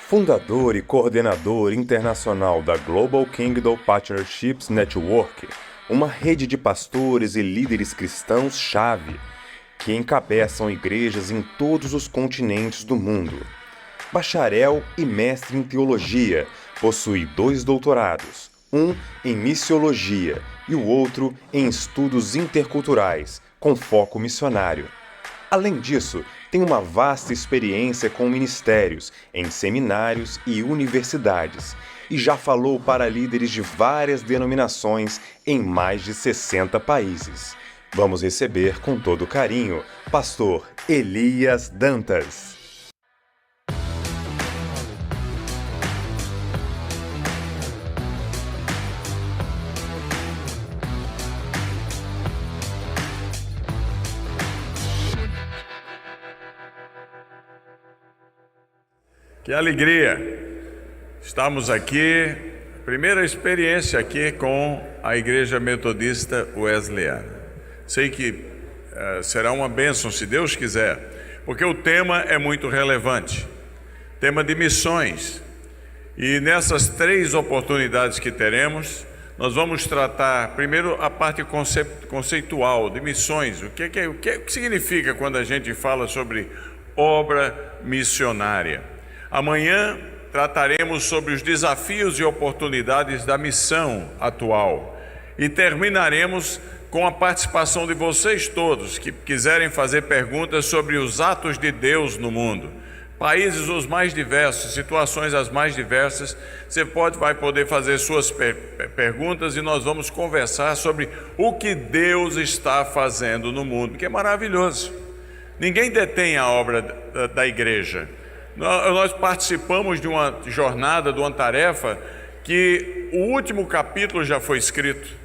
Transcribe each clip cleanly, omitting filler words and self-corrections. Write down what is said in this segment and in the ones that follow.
Fundador e coordenador internacional da Global Kingdom Partnerships Network, uma rede de pastores e líderes cristãos-chave que encabeçam igrejas em todos os continentes do mundo. Bacharel e mestre em teologia, possui 2 doutorados, um em missiologia e o outro em estudos interculturais, com foco missionário. Além disso, tem uma vasta experiência com ministérios em seminários e universidades e já falou para líderes de várias denominações em mais de 60 países. Vamos receber com todo carinho Pastor Elias Dantas. Que alegria! Estamos aqui, primeira experiência aqui com a Igreja Metodista Wesleyana. Sei que será uma bênção, se Deus quiser, porque o tema é muito relevante, tema de missões. E nessas 3 oportunidades que teremos, nós vamos tratar primeiro a parte conceitual de missões. O que significa quando a gente fala sobre obra missionária? Amanhã trataremos sobre os desafios e oportunidades da missão atual e terminaremos com a participação de vocês todos que quiserem fazer perguntas sobre os atos de Deus no mundo, países os mais diversos, situações as mais diversas. Você vai poder fazer suas perguntas e nós vamos conversar sobre o que Deus está fazendo no mundo, que é maravilhoso. Ninguém detém a obra da igreja. Nós participamos de uma jornada, de uma tarefa, que o último capítulo já foi escrito.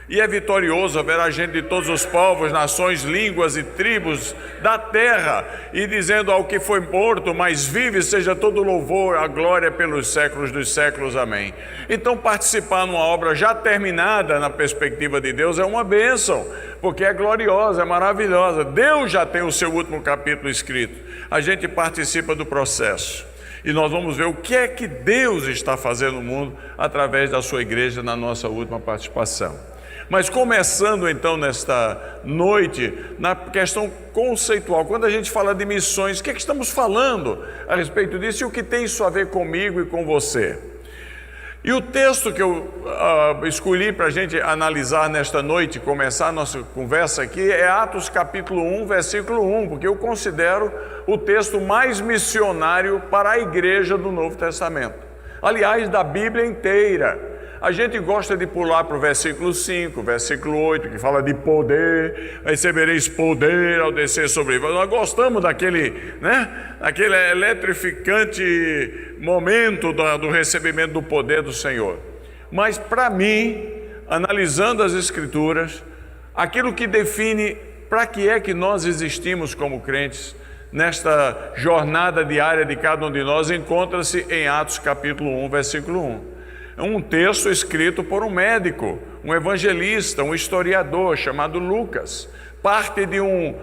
E é vitorioso, haverá gente de todos os povos, nações, línguas e tribos da terra, e dizendo ao que foi morto, mas vive, seja todo louvor, a glória pelos séculos dos séculos. Amém. Então participar numa obra já terminada na perspectiva de Deus é uma bênção, porque é gloriosa, é maravilhosa. Deus já tem o seu último capítulo escrito. A gente participa do processo. E nós vamos ver o que é que Deus está fazendo no mundo através da sua igreja na nossa última participação. Mas começando então nesta noite, na questão conceitual, quando a gente fala de missões, o que é que estamos falando a respeito disso e o que tem isso a ver comigo e com você? E o texto que eu escolhi para a gente analisar nesta noite, começar a nossa conversa aqui, é Atos capítulo 1, versículo 1, porque eu considero o texto mais missionário para a igreja do Novo Testamento. Aliás, da Bíblia inteira. A gente gosta de pular para o versículo 5, versículo 8, que fala de poder, recebereis poder ao descer sobre vós. Nós gostamos daquele eletrificante momento do recebimento do poder do Senhor. Mas para mim, analisando as Escrituras, aquilo que define para que é que nós existimos como crentes, nesta jornada diária de cada um de nós, encontra-se em Atos capítulo 1, versículo 1. É um texto escrito por um médico, um evangelista, um historiador chamado Lucas. Parte de um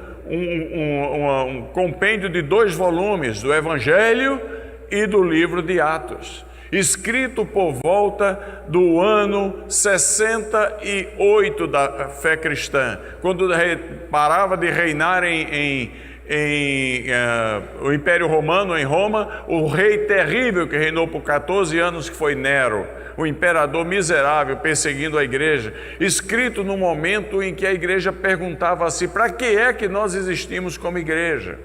compêndio de 2 volumes, do Evangelho e do livro de Atos. Escrito por volta do ano 68 da fé cristã, quando parava de reinar o Império Romano em Roma, o rei terrível que reinou por 14 anos, que foi Nero, o imperador miserável perseguindo a igreja, escrito no momento em que a igreja perguntava a si: para que é que nós existimos como igreja?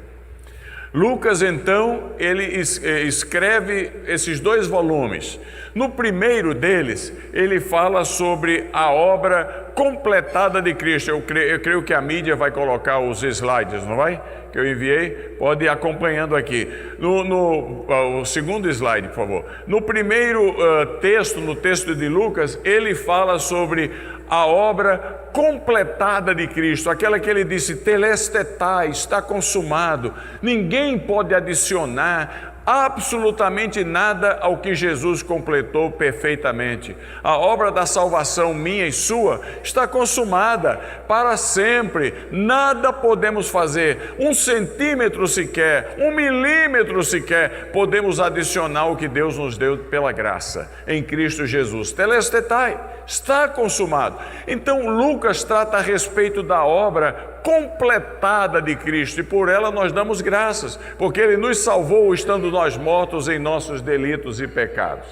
Lucas, então, ele escreve esses 2 volumes. No primeiro deles, ele fala sobre a obra completada de Cristo. Eu creio que a mídia vai colocar os slides, não vai? Que eu enviei, pode ir acompanhando aqui. O segundo slide, por favor. No primeiro texto, no texto de Lucas, ele fala sobre a obra completada de Cristo, aquela que ele disse: telestetai, está consumado. Ninguém pode adicionar absolutamente nada ao que Jesus completou perfeitamente. A obra da salvação minha e sua está consumada para sempre. Nada podemos fazer, 1 centímetro sequer, 1 milímetro sequer, podemos adicionar ao que Deus nos deu pela graça em Cristo Jesus. Telestetai, está consumado. Então Lucas trata a respeito da obra completada de Cristo, e por ela nós damos graças, porque Ele nos salvou estando nós mortos em nossos delitos e pecados.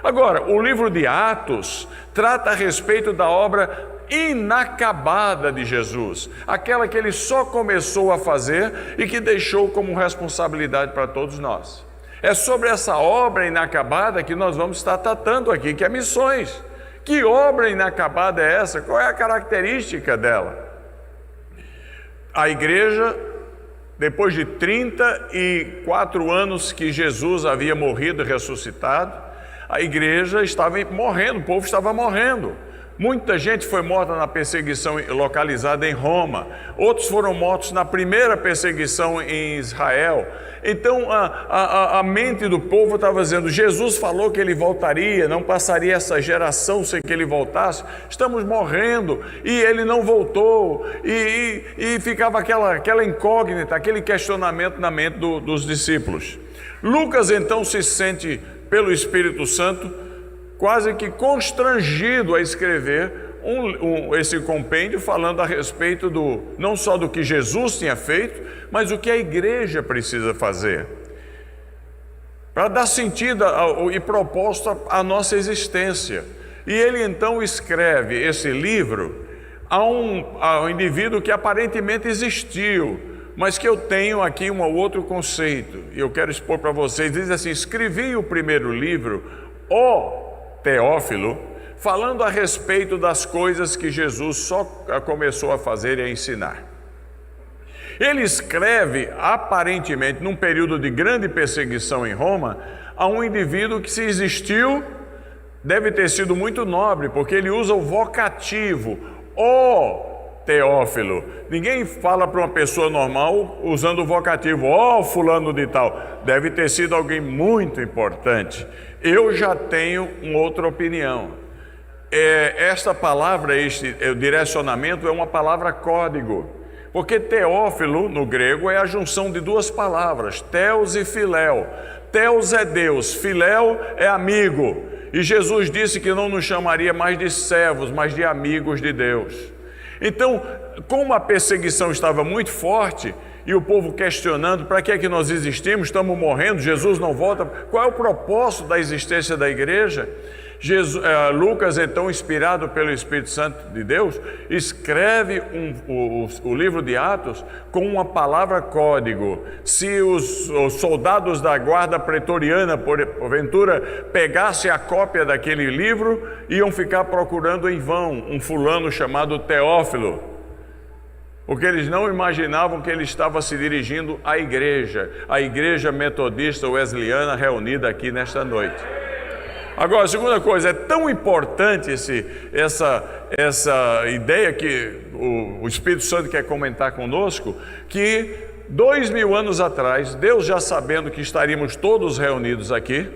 Agora, o livro de Atos trata a respeito da obra inacabada de Jesus, aquela que Ele só começou a fazer e que deixou como responsabilidade para todos nós. É sobre essa obra inacabada que nós vamos estar tratando aqui, que é missões. Que obra inacabada é essa? Qual é a característica dela? A igreja, depois de 34 anos que Jesus havia morrido e ressuscitado, a igreja estava morrendo, o povo estava morrendo. Muita gente foi morta na perseguição localizada em Roma, outros foram mortos na primeira perseguição em Israel. Então a mente do povo estava dizendo: Jesus falou que Ele voltaria, não passaria essa geração sem que Ele voltasse, estamos morrendo, e Ele não voltou, e ficava aquela incógnita, aquele questionamento na mente dos discípulos. Lucas então se sente, pelo Espírito Santo, quase que constrangido a escrever esse compêndio, falando a respeito não só do que Jesus tinha feito, mas o que a igreja precisa fazer, para dar sentido e propósito à nossa existência. E ele então escreve esse livro a um indivíduo que aparentemente existiu, mas que eu tenho aqui um outro conceito, e eu quero expor para vocês. Diz assim: escrevi o primeiro livro, ó Teófilo, falando a respeito das coisas que Jesus só começou a fazer e a ensinar. Ele escreve, aparentemente, num período de grande perseguição em Roma, a um indivíduo que, se existiu, deve ter sido muito nobre, porque ele usa o vocativo, ó Teófilo. Ninguém fala para uma pessoa normal usando o vocativo, ó fulano de tal. Deve ter sido alguém muito importante. Eu já tenho uma outra opinião. Esta palavra, o direcionamento, é uma palavra código, porque Teófilo, no grego, é a junção de duas palavras, Theos e Filéu. Theos é Deus, Filéu é amigo, e Jesus disse que não nos chamaria mais de servos, mas de amigos de Deus. Então, como a perseguição estava muito forte, e o povo questionando: para que é que nós existimos? Estamos morrendo, Jesus não volta. Qual é o propósito da existência da igreja? Lucas, então, inspirado pelo Espírito Santo de Deus, escreve o livro de Atos com uma palavra código. Se os soldados da guarda pretoriana, porventura, pegassem a cópia daquele livro, iam ficar procurando em vão um fulano chamado Teófilo, porque eles não imaginavam que ele estava se dirigindo à igreja, a igreja metodista wesleyana reunida aqui nesta noite. Agora, a segunda coisa, é tão importante essa ideia que o Espírito Santo quer comentar conosco, que 2000 anos atrás, Deus, já sabendo que estaríamos todos reunidos aqui,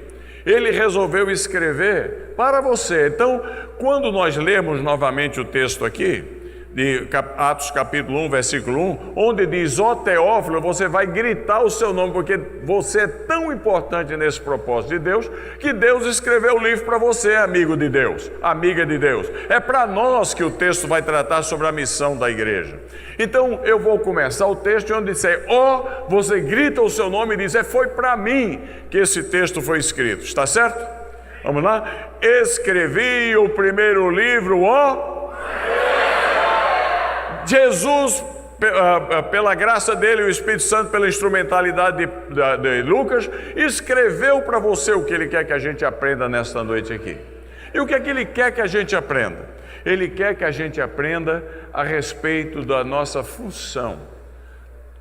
Ele resolveu escrever para você. Então, quando nós lemos novamente o texto aqui, de Atos capítulo 1, versículo 1, onde diz: ó Teófilo, você vai gritar o seu nome, porque você é tão importante nesse propósito de Deus, que Deus escreveu o livro para você, amigo de Deus, amiga de Deus. É para nós que o texto vai tratar sobre a missão da igreja. Então eu vou começar o texto onde disser: ó, você grita o seu nome e diz: foi para mim que esse texto foi escrito. Está certo? Vamos lá? Escrevi o primeiro livro, ó Jesus, pela graça dele, o Espírito Santo, pela instrumentalidade de Lucas, escreveu para você o que ele quer que a gente aprenda nesta noite aqui. E o que é que ele quer que a gente aprenda? Ele quer que a gente aprenda a respeito da nossa função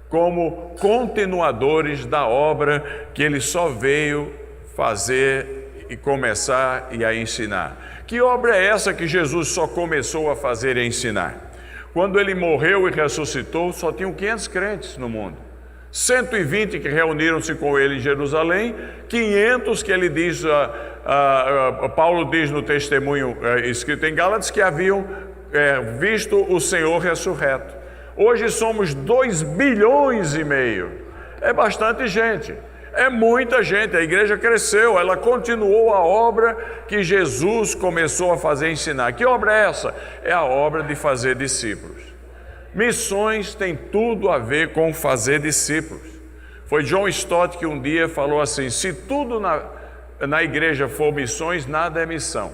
como continuadores da obra que ele só veio fazer e começar e a ensinar. Que obra é essa que Jesus só começou a fazer e a ensinar? Quando ele morreu e ressuscitou, só tinham 500 crentes no mundo. 120 que reuniram-se com ele em Jerusalém, 500 que ele diz, Paulo diz no testemunho escrito em Gálatas, que haviam visto o Senhor ressurreto. Hoje somos 2,5 bilhões. É bastante gente, é muita gente. A igreja cresceu, ela continuou a obra que Jesus começou a fazer, ensinar. Que obra é essa? É a obra de fazer discípulos. Missões tem tudo a ver com fazer discípulos. Foi John Stott que um dia falou assim: se tudo na igreja for missões, nada é missão.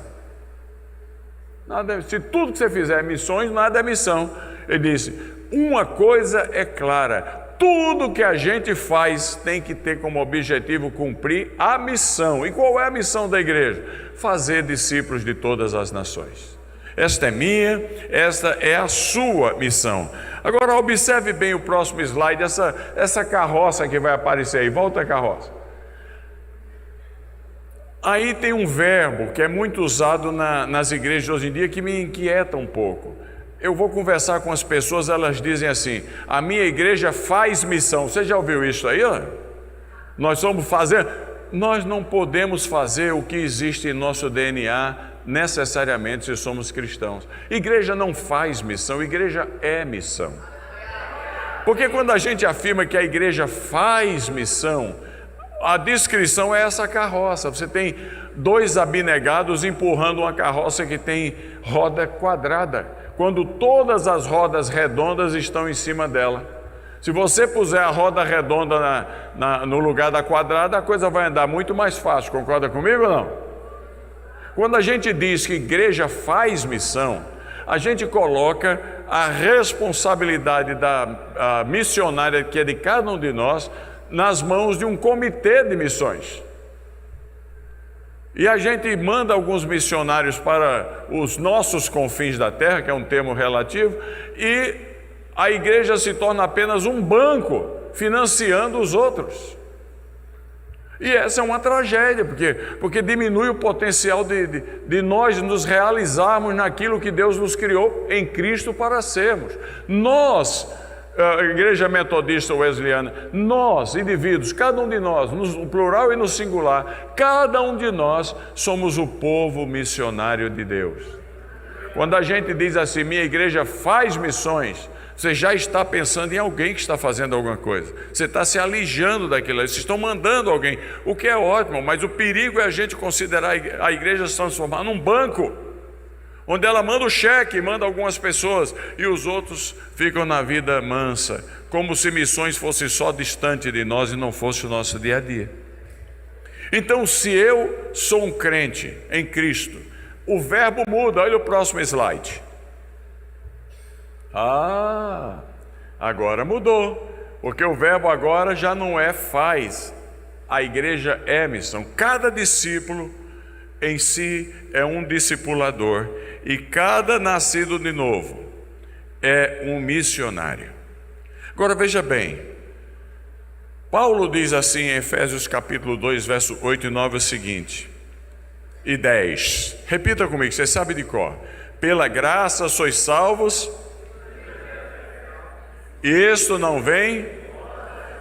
Se tudo que você fizer é missões, nada é missão. Ele disse: uma coisa é clara, tudo que a gente faz tem que ter como objetivo cumprir a missão. E qual é a missão da igreja? Fazer discípulos de todas as nações. Esta é minha, esta é a sua missão. Agora observe bem o próximo slide, essa carroça que vai aparecer aí. Volta a carroça. Aí tem um verbo que é muito usado nas igrejas de hoje em dia que me inquieta um pouco. Eu vou conversar com as pessoas, elas dizem assim: a minha igreja faz missão. Você já ouviu isso aí? Ó? Nós somos fazer. Nós não podemos fazer o que existe em nosso DNA necessariamente se somos cristãos. Igreja não faz missão, igreja é missão. Porque quando a gente afirma que a igreja faz missão, a descrição é essa carroça. Você tem 2 abnegados empurrando uma carroça que tem roda quadrada, quando todas as rodas redondas estão em cima dela. Se você puser a roda redonda no lugar da quadrada, a coisa vai andar muito mais fácil. Concorda comigo ou não? Quando a gente diz que igreja faz missão, a gente coloca a responsabilidade da missionária, que é de cada um de nós, nas mãos de um comitê de missões. E a gente manda alguns missionários para os nossos confins da terra, que é um termo relativo, e a igreja se torna apenas um banco financiando os outros. E essa é uma tragédia, porque diminui o potencial de nós nos realizarmos naquilo que Deus nos criou em Cristo para sermos. Nós, a Igreja Metodista Wesleyana, nós, indivíduos, cada um de nós, no plural e no singular, cada um de nós somos o povo missionário de Deus. Quando a gente diz assim, minha igreja faz missões, você já está pensando em alguém que está fazendo alguma coisa. Você está se alijando daquilo. Vocês estão mandando alguém, o que é ótimo, mas o perigo é a gente considerar a igreja se transformar num banco, onde ela manda o cheque, manda algumas pessoas, e os outros ficam na vida mansa, como se missões fossem só distante de nós e não fosse o nosso dia a dia. Então, se eu sou um crente em Cristo, o verbo muda. Olha o próximo slide. Agora mudou, porque o verbo agora já não é faz, a igreja é missão. Cada discípulo em si é um discipulador, e cada nascido de novo é um missionário. Agora veja bem, Paulo diz assim em Efésios capítulo 2, verso 8 e 9 o seguinte, e 10, repita comigo, você sabe de cor: pela graça sois salvos. Isto não vem,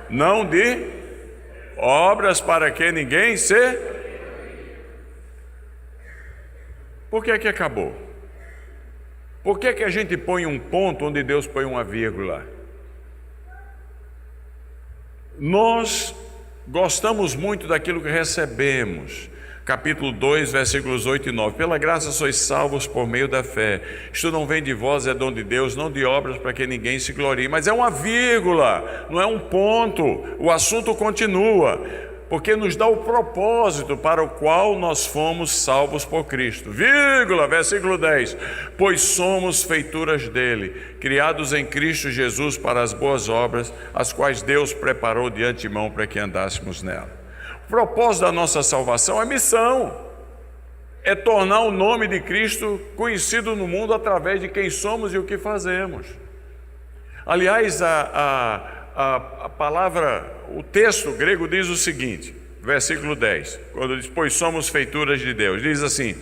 não de obras, para que ninguém se... Por que que acabou? Por que que a gente põe um ponto onde Deus põe uma vírgula? Nós gostamos muito daquilo que recebemos. Capítulo 2, versículos 8 e 9. Pela graça sois salvos por meio da fé. Isto não vem de vós, é dom de Deus, não de obras para que ninguém se glorie. Mas é uma vírgula, não é um ponto. O assunto continua, porque nos dá o propósito para o qual nós fomos salvos por Cristo. Vírgula, versículo 10. Pois somos feituras dele, criados em Cristo Jesus para as boas obras, as quais Deus preparou de antemão para que andássemos nela. O propósito da nossa salvação é missão, é tornar o nome de Cristo conhecido no mundo através de quem somos e o que fazemos. Aliás, a palavra, o texto grego diz o seguinte, versículo 10, quando diz, pois somos feituras de Deus, diz assim,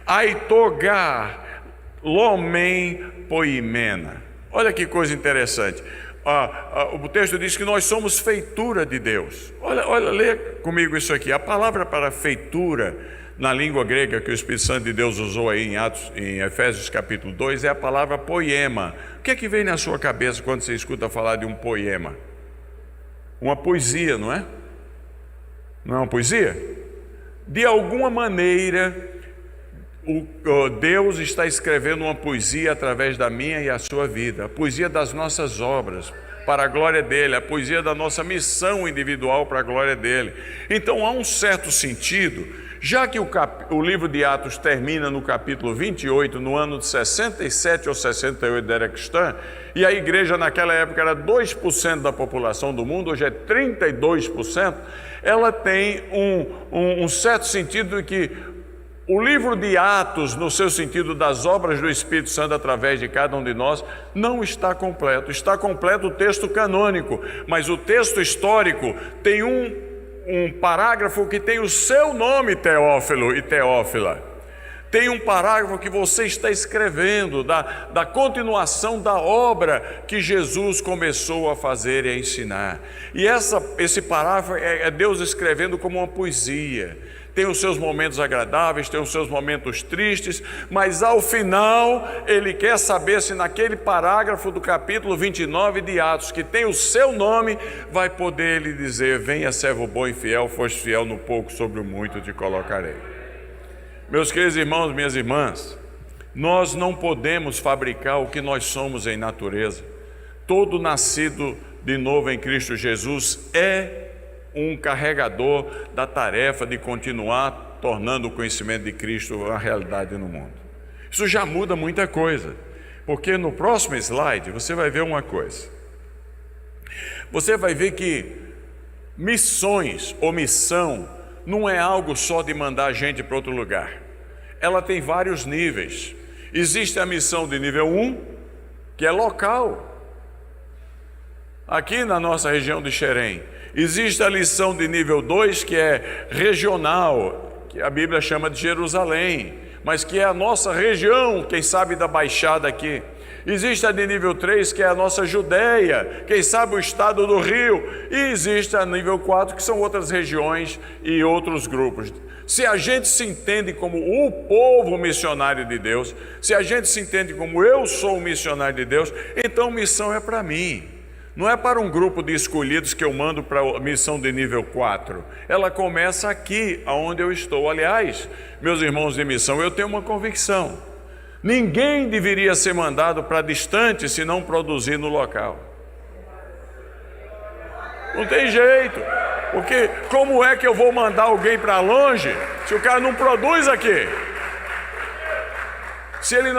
aitogar lomen poimena. Olha que coisa interessante. o texto diz que nós somos feitura de Deus. Olha, lê comigo isso aqui. A palavra para feitura na língua grega que o Espírito Santo de Deus usou aí em Efésios capítulo 2 é a palavra poema. O que é que vem na sua cabeça quando você escuta falar de um poema? Uma poesia, não é? Não é uma poesia? De alguma maneira, Deus está escrevendo uma poesia através da minha e a sua vida, a poesia das nossas obras, para a glória dele, a poesia da nossa missão individual para a glória dele. Então há um certo sentido, já que o livro de Atos termina no capítulo 28, no ano de 67 ou 68 da era cristã, e a igreja naquela época era 2% da população do mundo, hoje é 32%, ela tem um certo sentido de que o livro de Atos, no seu sentido das obras do Espírito Santo através de cada um de nós, não está completo. Está completo o texto canônico, mas o texto histórico tem um parágrafo que tem o seu nome, Teófilo e Teófila. Tem um parágrafo que você está escrevendo da continuação da obra que Jesus começou a fazer e a ensinar. E esse parágrafo é Deus escrevendo como uma poesia. Tem os seus momentos agradáveis, tem os seus momentos tristes, mas ao final ele quer saber se naquele parágrafo do capítulo 29 de Atos, que tem o seu nome, vai poder lhe dizer: venha servo bom e fiel, foste fiel no pouco, sobre o muito te colocarei. Meus queridos irmãos, minhas irmãs, nós não podemos fabricar o que nós somos em natureza. Todo nascido de novo em Cristo Jesus é um carregador da tarefa de continuar tornando o conhecimento de Cristo uma realidade no mundo. Isso já muda muita coisa, porque no próximo slide você vai ver uma coisa. Você vai ver que missões ou missão não é algo só de mandar gente para outro lugar. Ela tem vários níveis. Existe a missão de nível 1, que é local. Aqui na nossa região de Xerém. Existe a lição de nível 2, que é regional, que a Bíblia chama de Jerusalém, mas que é a nossa região, quem sabe da Baixada aqui. Existe a de nível 3, que é a nossa Judéia, quem sabe o estado do Rio. E existe a nível 4, que são outras regiões e outros grupos. Se a gente se entende como o povo missionário de Deus, se a gente se entende como eu sou o missionário de Deus, então missão é para mim. Não é para um grupo de escolhidos que eu mando para a missão de nível 4. Ela começa aqui, onde eu estou. Aliás, meus irmãos de missão, eu tenho uma convicção. Ninguém deveria ser mandado para distante se não produzir no local. Não tem jeito. Porque como é que eu vou mandar alguém para longe se o cara não produz aqui? Se ele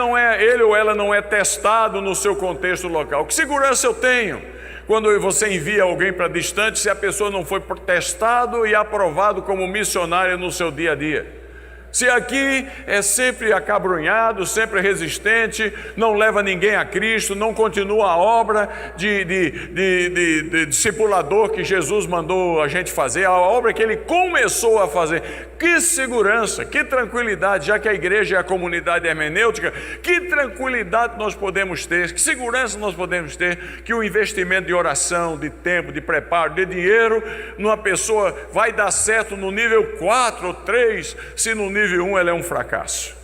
ou ela não é testado no seu contexto local. Que segurança eu tenho quando você envia alguém para distante se a pessoa não foi testado e aprovado como missionário no seu dia a dia? Se aqui é sempre acabrunhado, sempre resistente, não leva ninguém a Cristo, não continua a obra de discipulador que Jesus mandou a gente fazer, a obra que Ele começou a fazer. Que segurança, que tranquilidade, já que a igreja é a comunidade hermenêutica, que tranquilidade nós podemos ter, que segurança nós podemos ter, que o investimento de oração, de tempo, de preparo, de dinheiro, numa pessoa vai dar certo no nível 4 ou 3, se no nível 1 ela é um fracasso.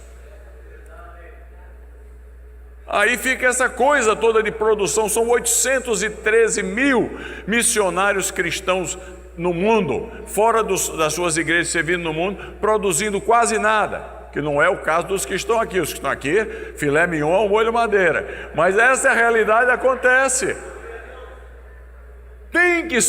Aí fica essa coisa toda de produção. São 813 mil missionários cristãos no mundo, fora das suas igrejas servindo no mundo, produzindo quase nada, que não é o caso dos que estão aqui. Os que estão aqui, filé mignon, molho madeira. Mas essa realidade acontece. Tem que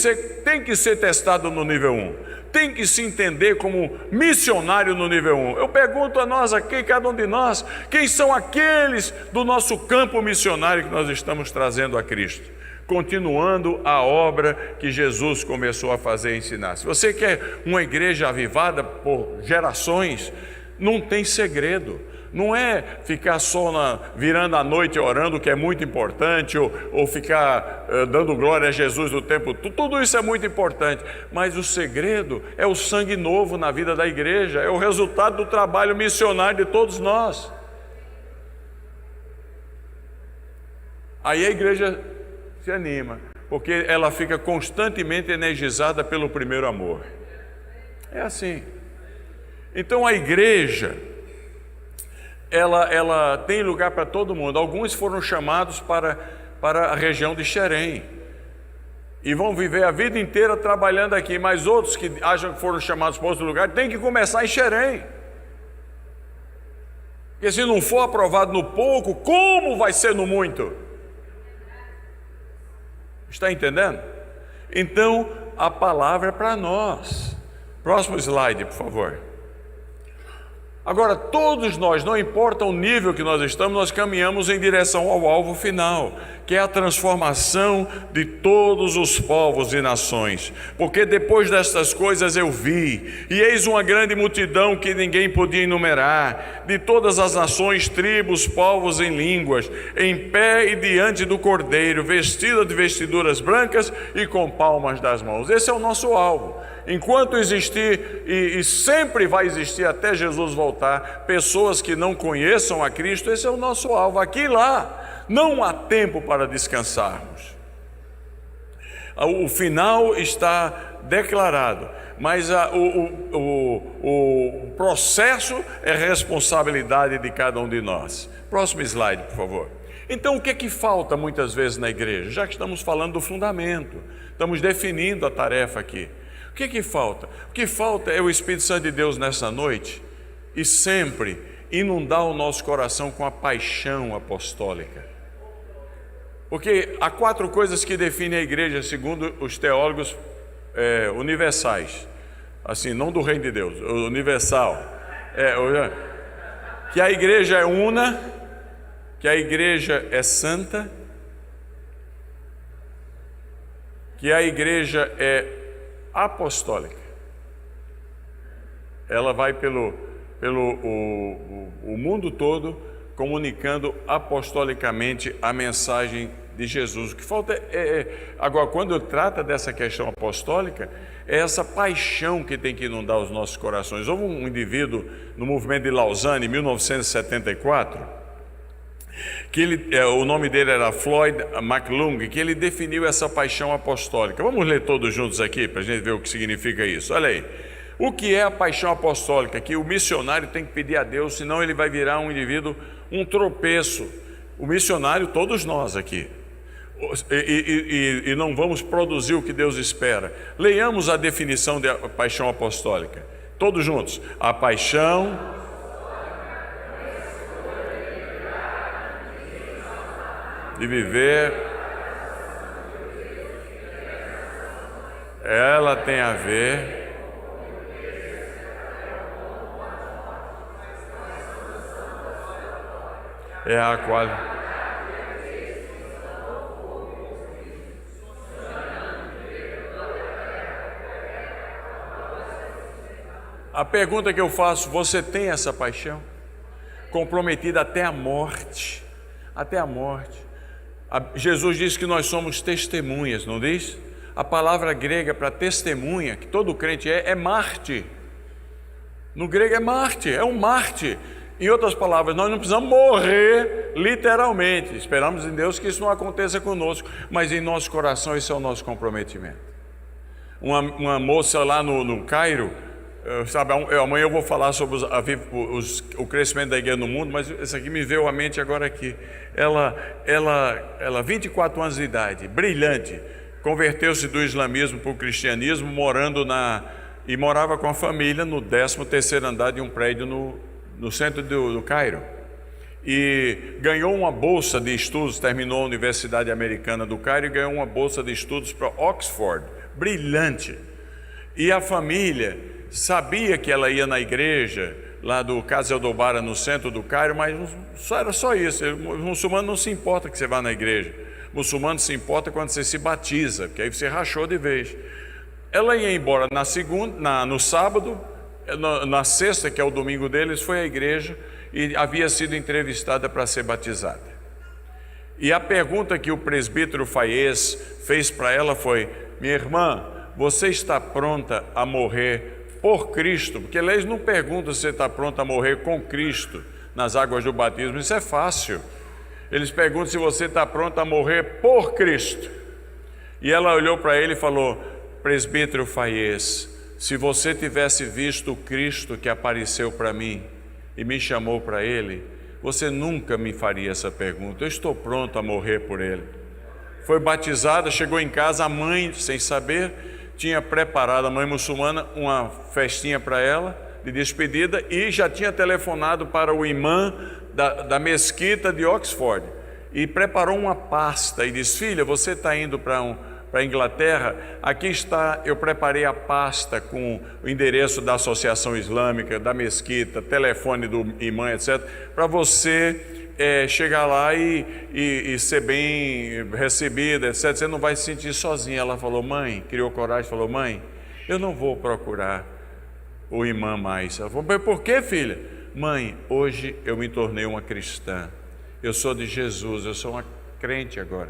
ser testado no nível 1. Tem que se entender como missionário no nível 1. Eu pergunto a nós aqui, cada um de nós, quem são aqueles do nosso campo missionário que nós estamos trazendo a Cristo, continuando a obra que Jesus começou a fazer e ensinar. Se você quer uma igreja avivada por gerações, não tem segredo. Não é ficar só virando a noite orando, que é muito importante, ou ficar dando glória a Jesus o tempo todo. Tudo isso é muito importante, mas o segredo é o sangue novo na vida da igreja, é o resultado do trabalho missionário de todos nós. Aí a igreja se anima. porque ela fica constantemente energizada pelo primeiro amor. É assim. Então a igreja, ela tem lugar para todo mundo. Alguns foram chamados para a região de Xerém e vão viver a vida inteira trabalhando aqui, mas outros que acham que foram chamados para outro lugar têm que começar em Xerém, porque se não for aprovado no pouco, como vai ser no muito? Está entendendo? Então a palavra é para nós. Próximo slide, por favor. Agora, todos nós, não importa o nível que nós estamos, nós caminhamos em direção ao alvo final, que é a transformação de todos os povos e nações. Porque depois destas coisas eu vi, e eis uma grande multidão que ninguém podia enumerar, de todas as nações, tribos, povos e línguas, em pé e diante do Cordeiro, vestida de vestiduras brancas e com palmas das mãos. Esse é o nosso alvo. Enquanto existir, e sempre vai existir até Jesus voltar, pessoas que não conheçam a Cristo, esse é o nosso alvo. Aqui e lá, não há tempo para descansarmos. O final está declarado, mas o processo é responsabilidade de cada um de nós. Próximo slide, por favor. Então, o que é que falta muitas vezes na igreja? Já que estamos falando do fundamento, estamos definindo a tarefa aqui. O que é que falta? O que falta é o Espírito Santo de Deus nessa noite e sempre inundar o nosso coração com a paixão apostólica. Porque há 4 coisas que definem a igreja segundo os teólogos universais, assim, não do reino de Deus, universal. Que a igreja é una, que a igreja é santa, que a igreja é apostólica. Ela vai pelo mundo todo comunicando apostolicamente a mensagem de Jesus. O que falta agora, quando trata dessa questão apostólica, é essa paixão que tem que inundar os nossos corações. Houve um indivíduo no movimento de Lausanne, em 1974, que o nome dele era Floyd McClung, que ele definiu essa paixão apostólica. Vamos ler todos juntos aqui, para a gente ver o que significa isso. Olha aí. O que é a paixão apostólica? Que o missionário tem que pedir a Deus, senão ele vai virar um indivíduo, um tropeço. O missionário, todos nós aqui. E não vamos produzir o que Deus espera. Leiamos a definição de paixão apostólica. Todos juntos. A paixão de viver, ela tem a ver a qual a pergunta que eu faço: você tem essa paixão comprometida até a morte? Até a morte. Jesus disse que nós somos testemunhas, não diz? A palavra grega para testemunha, que todo crente é mártir. No grego é mártir, é um mártir. Em outras palavras, nós não precisamos morrer literalmente. Esperamos em Deus que isso não aconteça conosco, mas em nosso coração esse é o nosso comprometimento. Uma moça lá no Cairo, sabe, amanhã eu vou falar sobre o crescimento da igreja no mundo, mas isso aqui me veio à mente agora aqui. Ela 24 anos de idade, brilhante, converteu-se do islamismo para o cristianismo, morava com a família no 13º andar de um prédio no centro do Cairo. E ganhou uma bolsa de estudos, terminou a Universidade Americana do Cairo e ganhou uma bolsa de estudos para Oxford, brilhante. E a família sabia que ela ia na igreja lá do Casa Eldobara, no centro do Cairo, mas era só isso. O muçulmano não se importa que você vá na igreja. O muçulmano se importa quando você se batiza, porque aí você rachou de vez. Ela ia embora no sábado, na sexta, que é o domingo deles, foi à igreja e havia sido entrevistada para ser batizada. E a pergunta que o presbítero Faiez fez para ela foi: minha irmã, você está pronta a morrer por Cristo? Porque eles não perguntam se você está pronto a morrer com Cristo nas águas do batismo, isso é fácil. Eles perguntam se você está pronto a morrer por Cristo. E ela olhou para ele e falou: presbítero Faies, se você tivesse visto o Cristo que apareceu para mim e me chamou para Ele, você nunca me faria essa pergunta. Eu estou pronto a morrer por Ele. Foi batizada, chegou em casa, a mãe, sem saber, tinha preparado, a mãe muçulmana, uma festinha para ela, de despedida, e já tinha telefonado para o imã da mesquita de Oxford, e preparou uma pasta, e disse: filha, você está indo para a Inglaterra, aqui está, eu preparei a pasta com o endereço da Associação Islâmica, da mesquita, telefone do imã, etc., para você chegar lá e ser bem recebida, etc., você não vai se sentir sozinha. Ela falou: mãe, criou coragem, falou: mãe, eu não vou procurar o imã mais. Ela falou: mas por que, filha? Mãe, hoje eu me tornei uma cristã, eu sou de Jesus, eu sou uma crente agora,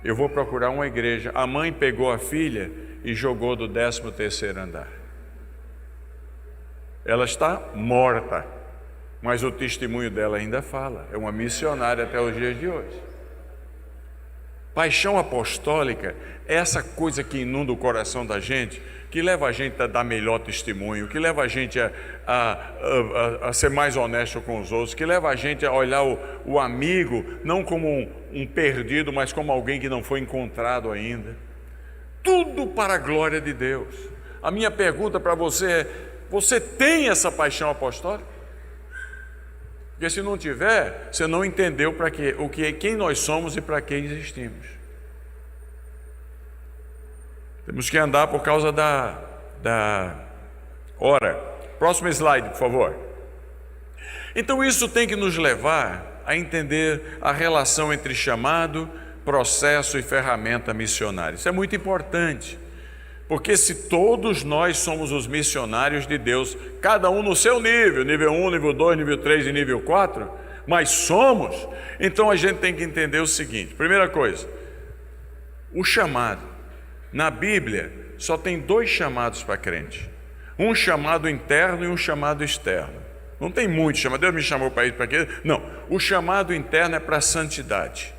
eu vou procurar uma igreja. A mãe pegou a filha e jogou do 13º andar. Ela está morta, mas o testemunho dela ainda fala. É uma missionária até os dias de hoje. Paixão apostólica é essa coisa que inunda o coração da gente, que leva a gente a dar melhor testemunho, que leva a gente a ser mais honesto com os outros, que leva a gente a olhar o amigo não como um perdido, mas como alguém que não foi encontrado ainda. Tudo para a glória de Deus. A minha pergunta para você é: você tem essa paixão apostólica? Porque se não tiver, você não entendeu quem nós somos e para que existimos. Temos que andar por causa da hora. Próximo slide, por favor. Então isso tem que nos levar a entender a relação entre chamado, processo e ferramenta missionária. Isso é muito importante, porque se todos nós somos os missionários de Deus, cada um no seu nível, nível 1, nível 2, nível 3 e nível 4, mas somos, então a gente tem que entender o seguinte. Primeira coisa, o chamado. Na Bíblia, só tem 2 chamados para crente. Um chamado interno e um chamado externo. Não tem muito chamado. Deus me chamou para isso, para aquilo. Não, o chamado interno é para a santidade.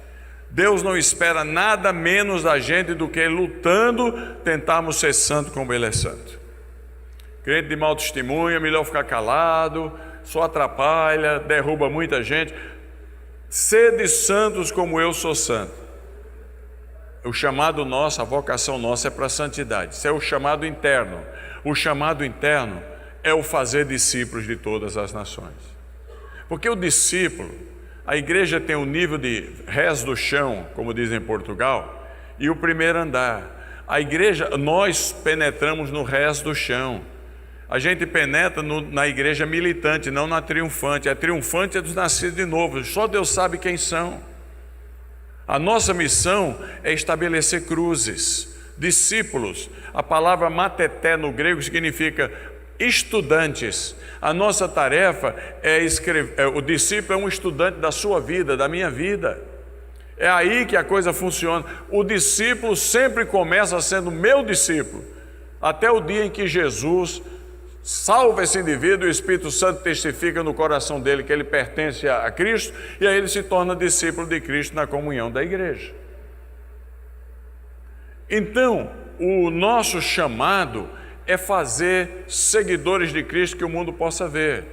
Deus não espera nada menos da gente do que lutando, tentarmos ser santo como Ele é santo. Crente de mau testemunho, é melhor ficar calado, só atrapalha, derruba muita gente. Sede santos como eu sou santo. O chamado nosso, a vocação nossa é para a santidade. Isso é o chamado interno. O chamado interno é o fazer discípulos de todas as nações. Porque o discípulo, a igreja tem um nível de res do chão, como dizem em Portugal, e o primeiro andar. A igreja, nós penetramos no res do chão. A gente penetra na igreja militante, não na triunfante. A triunfante é dos nascidos de novo, só Deus sabe quem são. A nossa missão é estabelecer cruzes, discípulos. A palavra mateté no grego significa estudantes. A nossa tarefa é escrever. O discípulo é um estudante da sua vida, da minha vida. É aí que a coisa funciona. O discípulo sempre começa sendo meu discípulo, até o dia em que Jesus salva esse indivíduo, o Espírito Santo testifica no coração dele que ele pertence a Cristo, e aí ele se torna discípulo de Cristo na comunhão da igreja. Então, o nosso chamado é fazer seguidores de Cristo que o mundo possa ver.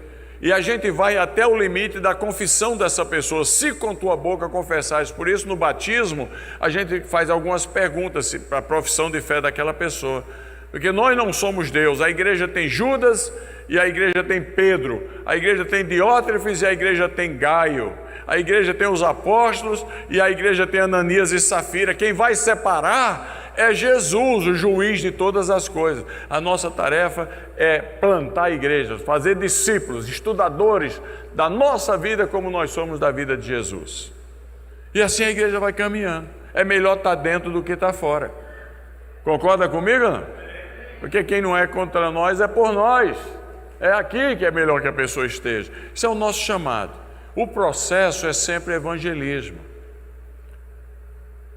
E a gente vai até o limite da confissão dessa pessoa, se com tua boca confessares. Por isso, no batismo, a gente faz algumas perguntas para a profissão de fé daquela pessoa. Porque nós não somos Deus. A igreja tem Judas e a igreja tem Pedro. A igreja tem Diótrefes e a igreja tem Gaio. A igreja tem os apóstolos e a igreja tem Ananias e Safira. Quem vai separar é Jesus, o juiz de todas as coisas. A nossa tarefa é plantar igrejas, fazer discípulos, estudadores da nossa vida como nós somos da vida de Jesus. E assim a igreja vai caminhando. É melhor estar dentro do que estar fora. Concorda comigo, não? Porque quem não é contra nós é por nós. É aqui que é melhor que a pessoa esteja. Isso é o nosso chamado. O processo é sempre evangelismo.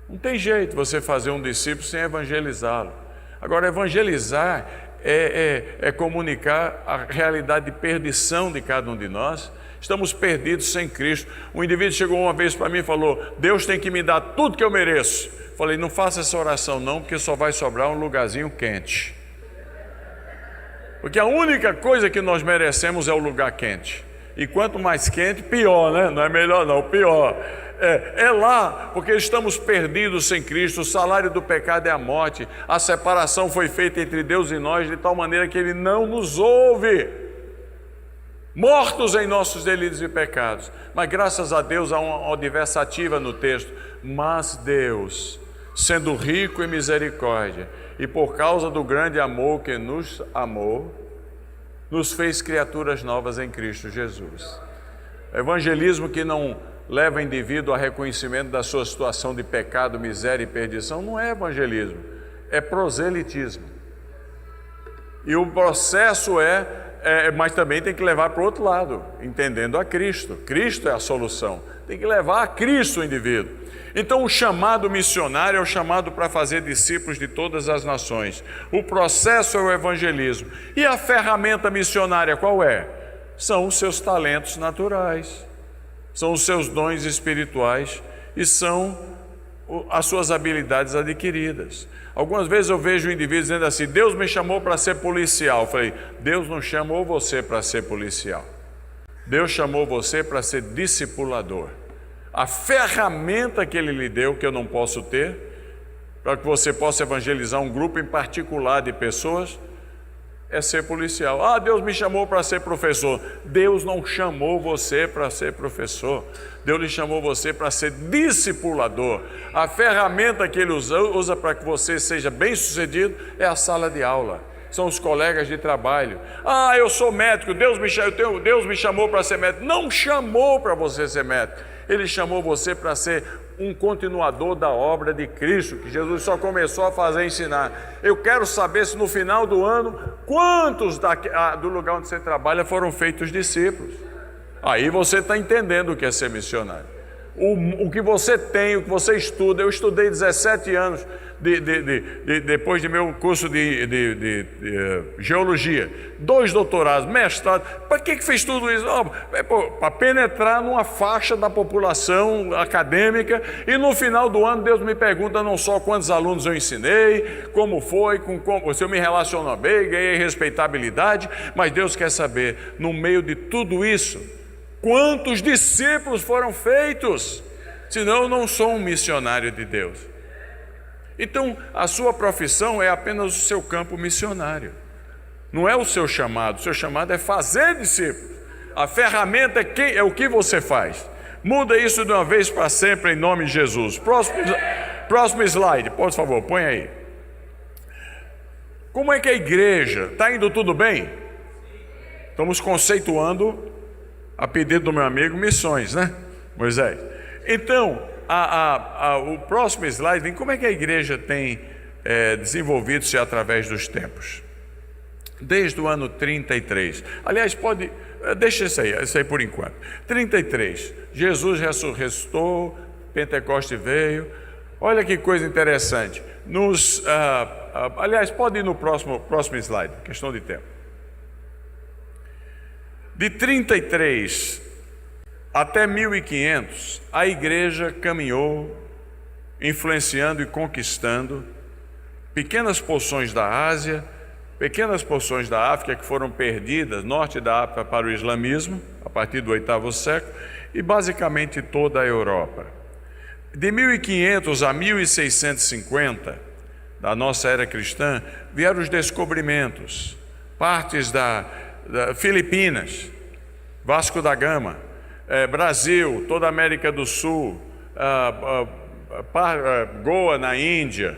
Não tem jeito você fazer um discípulo sem evangelizá-lo. Agora, evangelizar é comunicar a realidade de perdição de cada um de nós. Estamos perdidos sem Cristo. Um indivíduo chegou uma vez para mim e falou: Deus tem que me dar tudo que eu mereço. Falei: não faça essa oração não, porque só vai sobrar um lugarzinho quente. Porque a única coisa que nós merecemos é o lugar quente. E quanto mais quente, pior, né? Não é melhor não, pior. É lá, porque estamos perdidos sem Cristo. O salário do pecado é a morte. A separação foi feita entre Deus e nós de tal maneira que Ele não nos ouve. Mortos em nossos delitos e pecados. Mas graças a Deus há uma adversativa no texto. Mas Deus, sendo rico em misericórdia, e por causa do grande amor que nos amou, nos fez criaturas novas em Cristo Jesus. Evangelismo que não leva o indivíduo a reconhecimento da sua situação de pecado, miséria e perdição, não é evangelismo, é proselitismo. E o processo mas também tem que levar para o outro lado, entendendo a Cristo. Cristo é a solução, tem que levar a Cristo o indivíduo. Então o chamado missionário é o chamado para fazer discípulos de todas as nações. O processo é o evangelismo. E a ferramenta missionária qual é? São os seus talentos naturais, são os seus dons espirituais e são as suas habilidades adquiridas. Algumas vezes eu vejo um indivíduo dizendo assim: Deus me chamou para ser policial. Eu falei: Deus não chamou você para ser policial. Deus chamou você para ser discipulador. A ferramenta que Ele lhe deu, que eu não posso ter, para que você possa evangelizar um grupo em particular de pessoas, é ser policial. Ah, Deus me chamou para ser professor. Deus não chamou você para ser professor. Deus lhe chamou você para ser discipulador. A ferramenta que Ele usa para que você seja bem-sucedido é a sala de aula. São os colegas de trabalho. Ah, eu sou médico, Deus me chamou para ser médico. Não chamou para você ser médico. Ele chamou você para ser um continuador da obra de Cristo, que Jesus só começou a fazer e ensinar. Eu quero saber se no final do ano, quantos do lugar onde você trabalha foram feitos discípulos. Aí você está entendendo o que é ser missionário. O que você tem, o que você estuda. Eu estudei 17 anos depois de meu curso de geologia, 2 doutorados, mestrado. Para que fez tudo isso? Para penetrar numa faixa da população acadêmica, e no final do ano Deus me pergunta não só quantos alunos eu ensinei, como foi, se eu me relaciono bem, ganhei respeitabilidade, mas Deus quer saber, no meio de tudo isso, quantos discípulos foram feitos? Senão eu não sou um missionário de Deus. Então a sua profissão é apenas o seu campo missionário, não é o seu chamado é fazer discípulos. A ferramenta é o que você faz. Muda isso de uma vez para sempre em nome de Jesus. Próximo slide, por favor, põe aí. Como é que a igreja, está indo tudo bem? Estamos conceituando, a pedido do meu amigo, missões, né, Moisés? Então, o próximo slide, como é que a igreja tem desenvolvido-se através dos tempos? Desde o ano 33. Aliás, deixa isso aí por enquanto. 33, Jesus ressuscitou, Pentecoste veio. Olha que coisa interessante. Aliás, pode ir no próximo slide, questão de tempo. De 33 até 1500, a igreja caminhou, influenciando e conquistando pequenas porções da Ásia, pequenas porções da África que foram perdidas, norte da África para o islamismo, a partir do 8º século, e basicamente toda a Europa. De 1500 a 1650, da nossa era cristã, vieram os descobrimentos, partes da Filipinas, Vasco da Gama, Brasil, toda a América do Sul, Goa na Índia,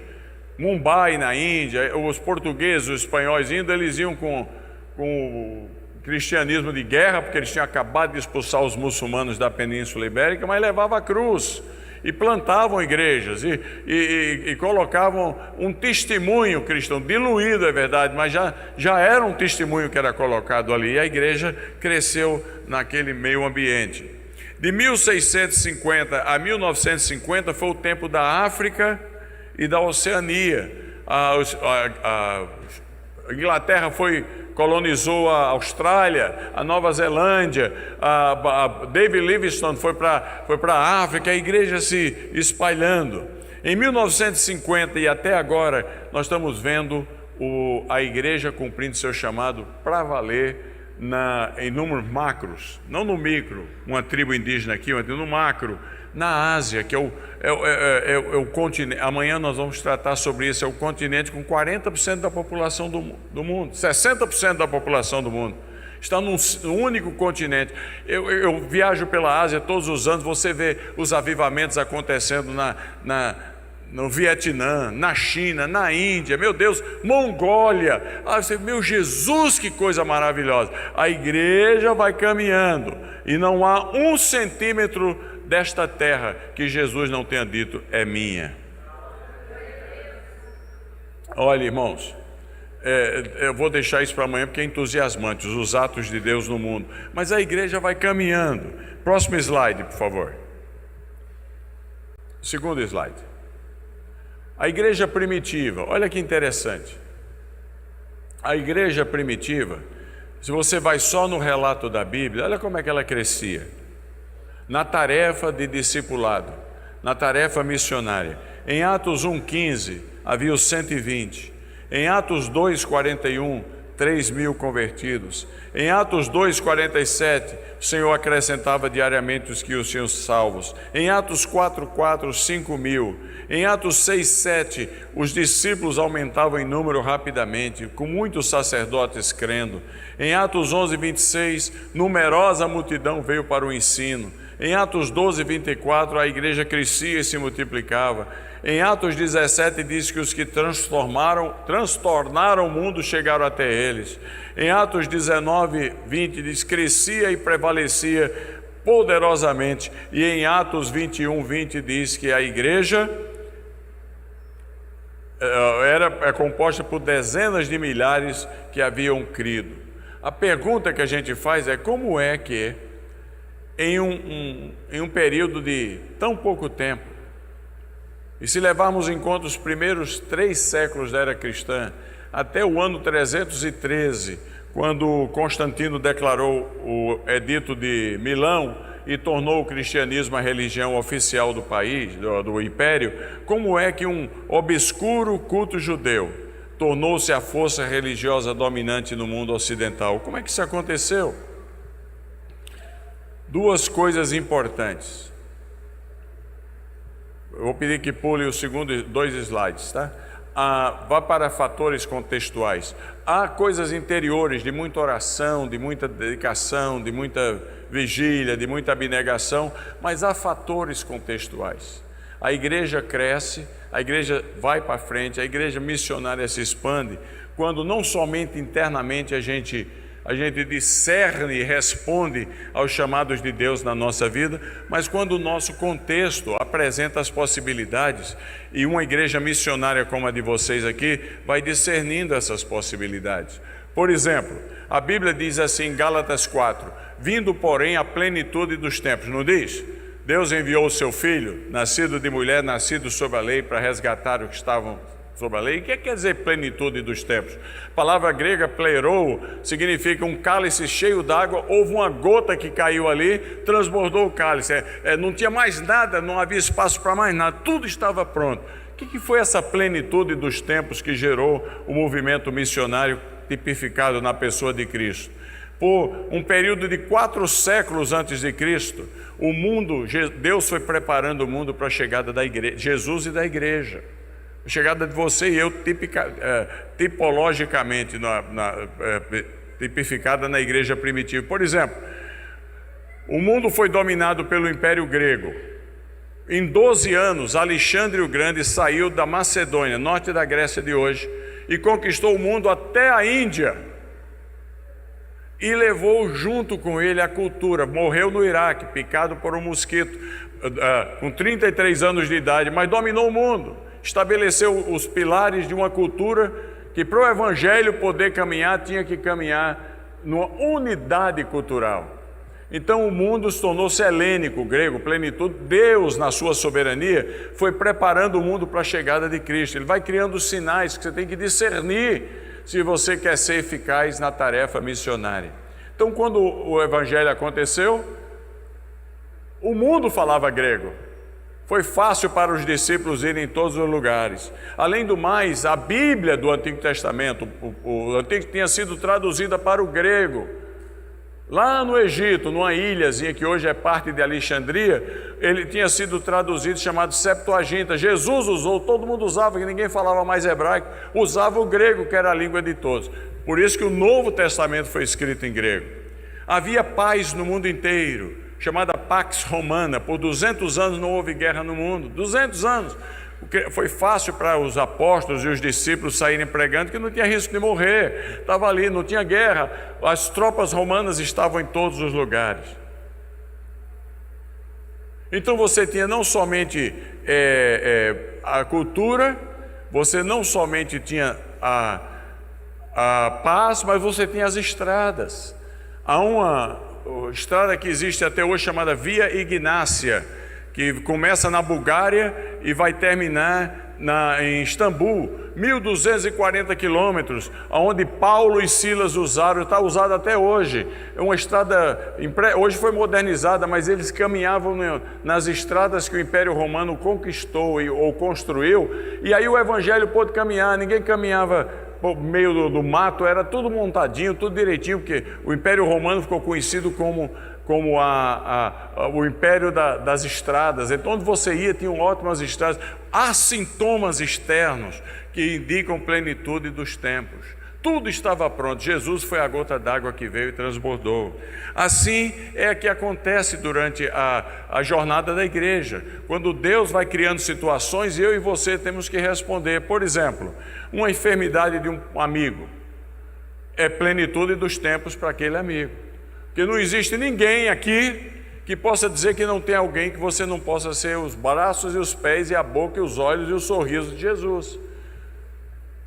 Mumbai na Índia. Os portugueses, os espanhóis eles iam com o cristianismo de guerra, porque eles tinham acabado de expulsar os muçulmanos da Península Ibérica, mas levavam a cruz e plantavam igrejas e colocavam um testemunho cristão, diluído é verdade, mas já era um testemunho que era colocado ali, e a igreja cresceu naquele meio ambiente. De 1650 a 1950 foi o tempo da África e da Oceania. A Inglaterra colonizou a Austrália, a Nova Zelândia, David Livingstone foi para a África, a igreja se espalhando. Em 1950 e até agora, nós estamos vendo a igreja cumprindo seu chamado para valer em números macros, não no micro, uma tribo indígena aqui, mas no macro, na Ásia, que é o continente. Amanhã nós vamos tratar sobre isso. É o continente com 40% da população do mundo, 60% da população do mundo. Está num único continente. Eu viajo pela Ásia todos os anos, você vê os avivamentos acontecendo no Vietnã, na China, na Índia, meu Deus, Mongólia. Meu Jesus, que coisa maravilhosa. A igreja vai caminhando e não há 1 centímetro desta terra que Jesus não tenha dito, é minha. Olha, irmãos, eu vou deixar isso para amanhã porque é entusiasmante, os atos de Deus no mundo. Mas a igreja vai caminhando. Próximo slide, por favor. Segundo slide. A igreja primitiva, olha que interessante. A igreja primitiva, se você vai só no relato da Bíblia, olha como é que ela crescia. Na tarefa de discipulado, na tarefa missionária. Em Atos 1,15 havia os 120. Em Atos 2,41, 3.000 convertidos. Em Atos 2,47, o Senhor acrescentava diariamente os que os tinham salvos. Em Atos 4,4, 5.000. Em Atos 6,7, os discípulos aumentavam em número rapidamente, com muitos sacerdotes crendo. Em Atos 11,26, numerosa multidão veio para o ensino. Em Atos 12,24, a igreja crescia e se multiplicava. Em Atos 17 diz que os que transtornaram o mundo chegaram até eles. Em Atos 19:20 diz crescia e prevalecia poderosamente. E em Atos 21:20 diz que a igreja é composta por dezenas de milhares que haviam crido. A pergunta que a gente faz é como é que em um período de tão pouco tempo, e se levarmos em conta os primeiros 3 séculos da era cristã, até o ano 313, quando Constantino declarou o Edito de Milão e tornou o cristianismo a religião oficial do país, do império, como é que um obscuro culto judeu tornou-se a força religiosa dominante no mundo ocidental? Como é que isso aconteceu? 2 coisas importantes. Eu vou pedir que pule os segundos 2 slides, tá? Vá para fatores contextuais. Há coisas interiores de muita oração, de muita dedicação, de muita vigília, de muita abnegação, mas há fatores contextuais. A igreja cresce, a igreja vai para frente, a igreja missionária se expande, quando não somente internamente a gente discerne e responde aos chamados de Deus na nossa vida, mas quando o nosso contexto apresenta as possibilidades, e uma igreja missionária como a de vocês aqui vai discernindo essas possibilidades. Por exemplo, a Bíblia diz assim em Gálatas 4, vindo porém a plenitude dos tempos, não diz? Deus enviou o seu Filho, nascido de mulher, nascido sob a lei, para resgatar os que estavam sobre a lei. O que quer dizer plenitude dos tempos? A palavra grega plerou significa um cálice cheio d'água, houve uma gota que caiu ali, transbordou o cálice, não tinha mais nada, não havia espaço para mais nada, tudo estava pronto. O que foi essa plenitude dos tempos que gerou o movimento missionário tipificado na pessoa de Cristo? Por um período de 4 séculos antes de Cristo, o mundo, Deus foi preparando o mundo para a chegada da igreja, Jesus e da igreja. A chegada de você e eu tipologicamente tipificada na igreja primitiva. Por exemplo, o mundo foi dominado pelo Império Grego. Em 12 anos, Alexandre o Grande saiu da Macedônia, norte da Grécia de hoje, e conquistou o mundo até a Índia. E levou junto com ele a cultura. Morreu no Iraque, picado por um mosquito, com 33 anos de idade, mas dominou o mundo. Estabeleceu os pilares de uma cultura que para o evangelho poder caminhar, tinha que caminhar numa unidade cultural. Então o mundo se tornou-se helênico, grego, plenitude. Deus, na sua soberania, foi preparando o mundo para a chegada de Cristo. Ele vai criando sinais que você tem que discernir. se você quer ser eficaz na tarefa missionária. Então, quando o evangelho aconteceu, o mundo falava grego. Foi fácil para os discípulos irem em todos os lugares. Além do mais, a Bíblia do Antigo Testamento, o Antigo tinha sido traduzida para o grego. Lá no Egito, numa ilhazinha que hoje é parte de Alexandria, ele tinha sido traduzido, chamado Septuaginta. Jesus usou, todo mundo usava, que ninguém falava mais hebraico, usava o grego, que era a língua de todos. Por isso que o Novo Testamento foi escrito em grego. Havia paz no mundo inteiro, chamada Pax Romana. Por 200 anos não houve guerra no mundo, 200 anos. Foi fácil para os apóstolos e os discípulos saírem pregando, que não tinha risco de morrer, estava ali, não tinha guerra, as tropas romanas estavam em todos os lugares. Então você tinha não somente a cultura, você não somente tinha a paz, mas você tinha as estradas. Há uma estrada que existe até hoje chamada Via Ignácia, que começa na Bulgária e vai terminar em Istambul, 1.240 quilômetros, onde Paulo e Silas usaram, está usada até hoje. É uma estrada, hoje foi modernizada, mas eles caminhavam nas estradas que o Império Romano conquistou ou construiu, e aí o Evangelho pôde caminhar. Ninguém caminhava por meio do mato, era tudo montadinho, tudo direitinho, porque o Império Romano ficou conhecido como o império das estradas. Então, onde você ia, tinham ótimas estradas. Há sintomas externos que indicam plenitude dos tempos. Tudo estava pronto. Jesus foi a gota d'água que veio e transbordou. Assim é que acontece durante a jornada da igreja. Quando Deus vai criando situações, eu e você temos que responder. Por exemplo, uma enfermidade de um amigo é plenitude dos tempos para aquele amigo. Porque não existe ninguém aqui que possa dizer que não tem alguém que você não possa ser os braços e os pés e a boca e os olhos e o sorriso de Jesus.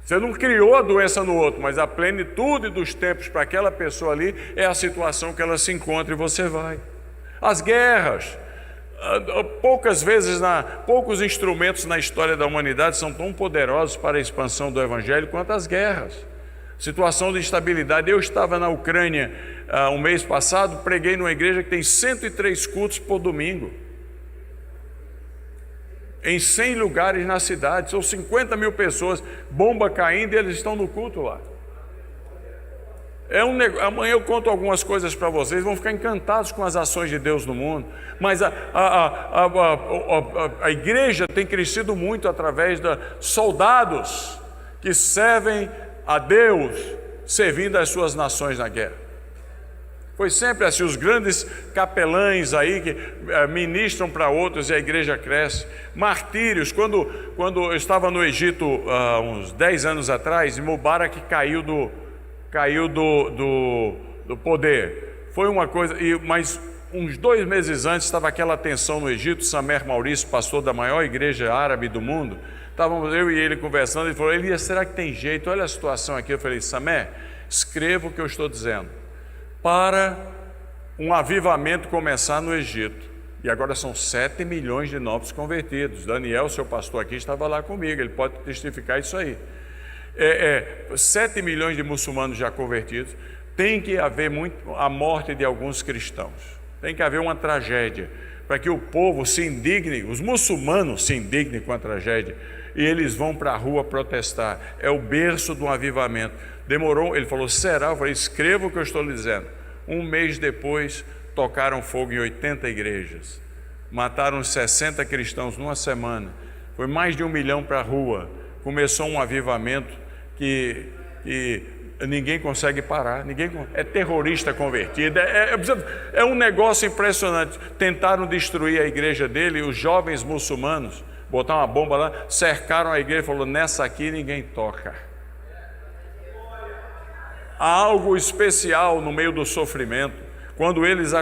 Você não criou a doença no outro, mas a plenitude dos tempos para aquela pessoa ali é a situação que ela se encontra e você vai. As guerras, poucos instrumentos na história da humanidade são tão poderosos para a expansão do Evangelho quanto as guerras. Situação de instabilidade. Eu estava na Ucrânia um mês passado, preguei numa igreja que tem 103 cultos por domingo, em 100 lugares na cidade, são 50 mil pessoas, bomba caindo e eles estão no culto lá. Amanhã eu conto algumas coisas para vocês, vão ficar encantados com as ações de Deus no mundo, mas a igreja tem crescido muito através de soldados que servem a Deus, servindo as suas nações na guerra. Foi sempre assim, os grandes capelães aí que ministram para outros e a igreja cresce. Martírios, quando eu estava no Egito uns 10 anos atrás, Mubarak caiu do poder. Foi uma coisa, mas uns 2 meses antes estava aquela tensão no Egito. Samer Maurício, pastor da maior igreja árabe do mundo, estávamos eu e ele conversando, ele falou: Elias, será que tem jeito? Olha a situação aqui. Eu falei: Samer, escreva o que eu estou dizendo. Para um avivamento começar no Egito, e agora são 7 milhões de novos convertidos. Daniel, seu pastor aqui, estava lá comigo, ele pode testificar isso aí. 7 milhões de muçulmanos já convertidos. Tem que haver a morte de alguns cristãos, tem que haver uma tragédia, para que o povo se indigne, os muçulmanos se indignem com a tragédia, e eles vão para a rua protestar. É o berço de um avivamento. Demorou, ele falou: será? Eu falei: escreva o que eu estou lhe dizendo. Um mês depois, tocaram fogo em 80 igrejas, mataram 60 cristãos numa semana, foi mais de 1 milhão para a rua. Começou um avivamento que ninguém consegue parar, é terrorista convertido, é um negócio impressionante. Tentaram destruir a igreja dele, os jovens muçulmanos, botaram uma bomba lá, cercaram a igreja e falou: nessa aqui ninguém toca. Há algo especial no meio do sofrimento. Quando eles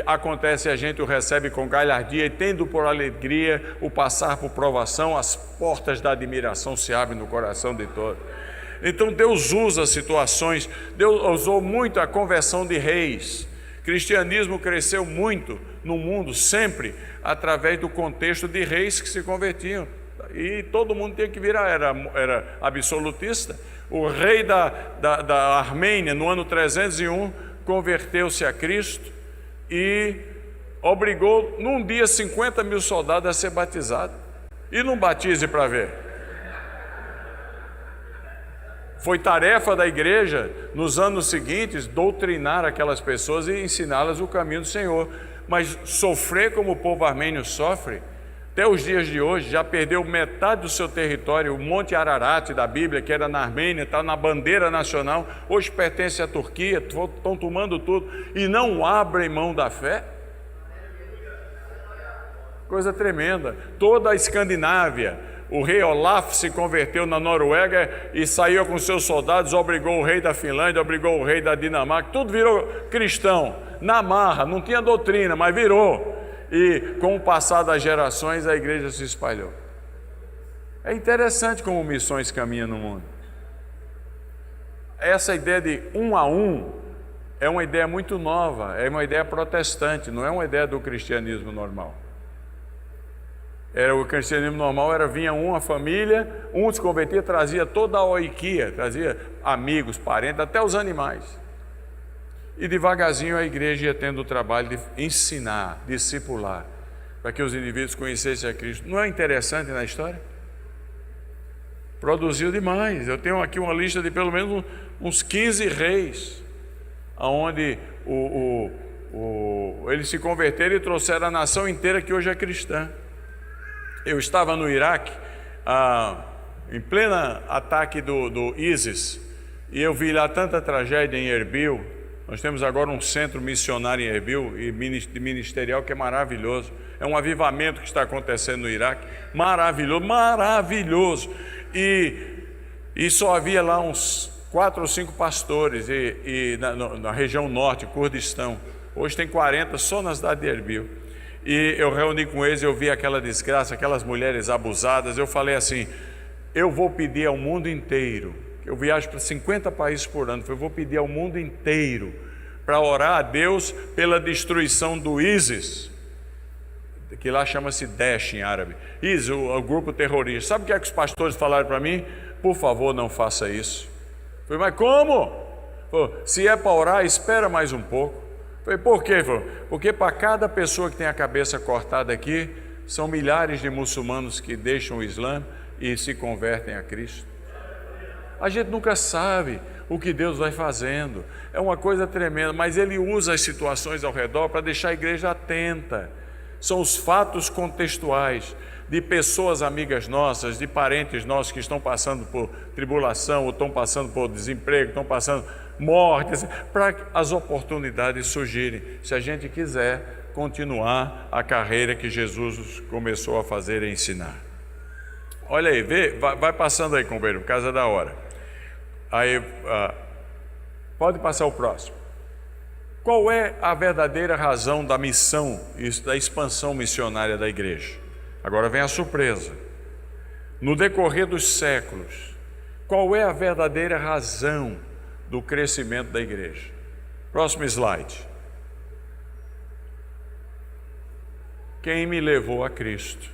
acontecem, a gente o recebe com galhardia, e tendo por alegria o passar por provação, as portas da admiração se abrem no coração de todos. Então Deus usa situações. Deus usou muito a conversão de reis. O cristianismo cresceu muito no mundo, sempre através do contexto de reis que se convertiam, e todo mundo tinha que virar, era absolutista. O rei da Armênia, no ano 301, converteu-se a Cristo e obrigou, num dia, 50 mil soldados a ser batizados. E não batize para ver. Foi tarefa da igreja, nos anos seguintes, doutrinar aquelas pessoas e ensiná-las o caminho do Senhor. Mas sofrer como o povo armênio sofre, até os dias de hoje, já perdeu metade do seu território. O Monte Ararat da Bíblia, que era na Armênia, está na bandeira nacional, hoje pertence à Turquia, estão tomando tudo e não abrem mão da fé. Coisa tremenda. Toda a Escandinávia, o rei Olaf se converteu na Noruega e saiu com seus soldados, obrigou o rei da Finlândia, obrigou o rei da Dinamarca, tudo virou cristão, na marra, não tinha doutrina, mas virou. E com o passar das gerações a igreja se espalhou. É interessante como missões caminham no mundo. Essa ideia de um a um é uma ideia muito nova, é uma ideia protestante, não é uma ideia do cristianismo normal. O cristianismo normal vinha uma família, um se convertia, trazia toda a oikia, trazia amigos, parentes, até os animais. E devagarzinho a igreja ia tendo o trabalho de ensinar, discipular, para que os indivíduos conhecessem a Cristo. Não é interessante na história? Produziu demais. Eu tenho aqui uma lista de pelo menos uns 15 reis, onde eles se converteram e trouxeram a nação inteira que hoje é cristã. Eu estava no Iraque, em pleno ataque do ISIS, e eu vi lá tanta tragédia em Erbil. Nós temos agora um centro missionário em Erbil e ministerial que é maravilhoso. É um avivamento que está acontecendo no Iraque, maravilhoso, maravilhoso. E só havia lá uns 4 ou 5 pastores na região norte, Kurdistão. Hoje tem 40 só na cidade de Erbil. E eu reuni com eles, eu vi aquela desgraça, aquelas mulheres abusadas. Eu falei assim: eu vou pedir ao mundo inteiro. Eu viajo para 50 países por ano. Eu vou pedir ao mundo inteiro para orar a Deus pela destruição do ISIS, que lá chama-se Daesh em árabe. ISIS, o grupo terrorista. Sabe o que é que os pastores falaram para mim? Por favor, não faça isso. Eu falei: mas como? Falei: se é para orar, espera mais um pouco. Eu falei: por quê? Falei: porque para cada pessoa que tem a cabeça cortada aqui, são milhares de muçulmanos que deixam o Islã e se convertem a Cristo. A gente nunca sabe o que Deus vai fazendo, é uma coisa tremenda, mas Ele usa as situações ao redor para deixar a igreja atenta. São os fatos contextuais de pessoas amigas nossas, de parentes nossos que estão passando por tribulação, ou estão passando por desemprego, estão passando mortes, para as oportunidades surgirem, se a gente quiser continuar a carreira que Jesus começou a fazer e ensinar. Olha aí, vai passando aí, companheiro, por causa da hora. Aí, pode passar o próximo. Qual é a verdadeira razão da missão e da expansão missionária da igreja? Agora vem a surpresa. No decorrer dos séculos, qual é a verdadeira razão do crescimento da igreja? Próximo slide. Quem me levou a Cristo?